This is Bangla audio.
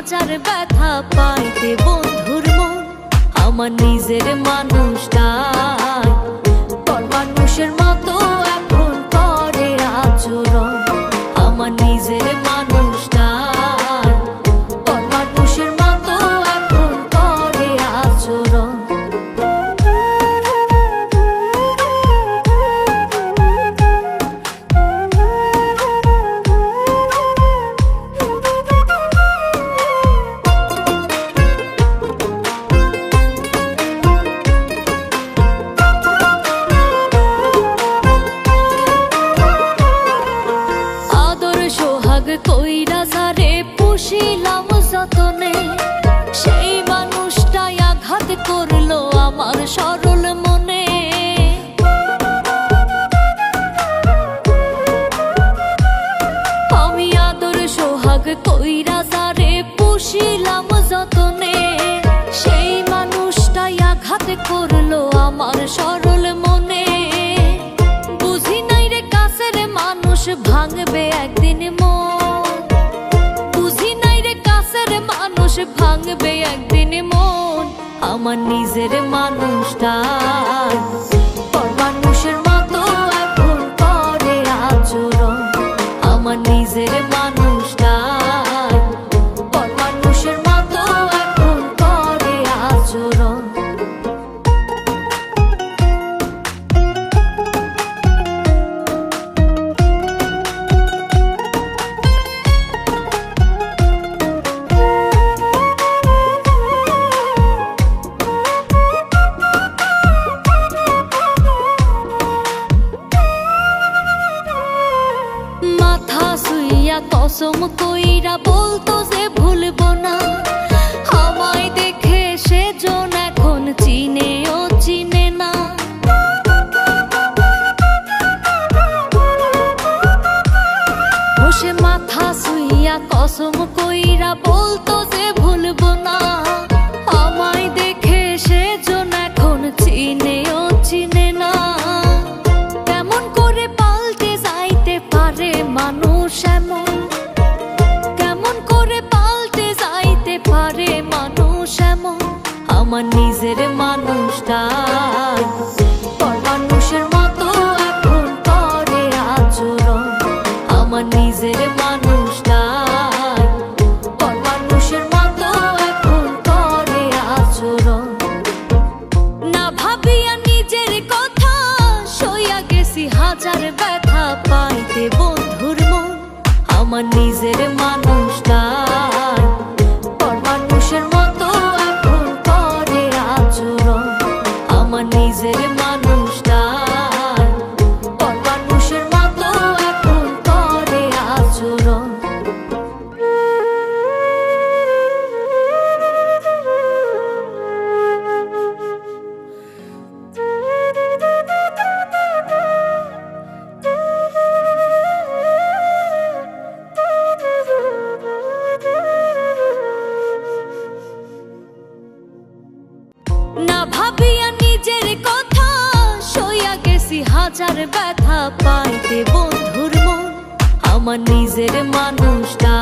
হাজার ব্যথা পাইতে বন্ধুর মন আমার নিজের মানুষটাই পর মানুষের মতো এখন করে আচরণ আমার নিজের মানুষটাই পর মানুষের মতো এখন করে আচরণ কইরা যারে পুষিলাম যতনে সেই মানুষটাই আঘাত করলো আমার সরল মনে আমি আদর সোহাগ কইরা যারে পুষিলাম যতনে সেই মানুষটাই আঘাত করলো আমার সরল মনে বুঝি নাই রে কাছের মানুষ ভাঙবে একদিন ভাঙবে একদিন মন আমার নিজের মানুষটাই পর মানুষের মতো এখন করে আচরণ আমার নিজের মানুষটাই পর মানুষের মতো এখন করে আচরণ কসম কইরা বলতো যে ভুলবো না আমায় দেখে সেজন এখন চিনেও চিনে না বসে মাথা শুইয়া কসম কইরা বলতো যে ভুলবো না আমায় দেখে সেজন এখন চিনেও চিনে না কেমন করে পাল্টে যাইতে পারে মানুষ এমন আমার নিজের মানুষটাই পর মানুষের মতো এখন করে আচরণ আমার নিজের মানুষটাই পর মানুষের মতো এখন করে আচরণ না ভাবিয়া নিজের কথা সইয়া গেছি হাজার ব্যথা পাইতে বন্ধুর মন আমার নিজের মানুষটাই পর মানুষের মতো আমার নিজের মানুষটাই পর মানুষের মতো এখন করে আচরণ না ভাবিয়া নিজের কথা সইয়া গেছি হাজার ব্যথা পাইতে বন্ধুর মন আমার নিজের মানুষটা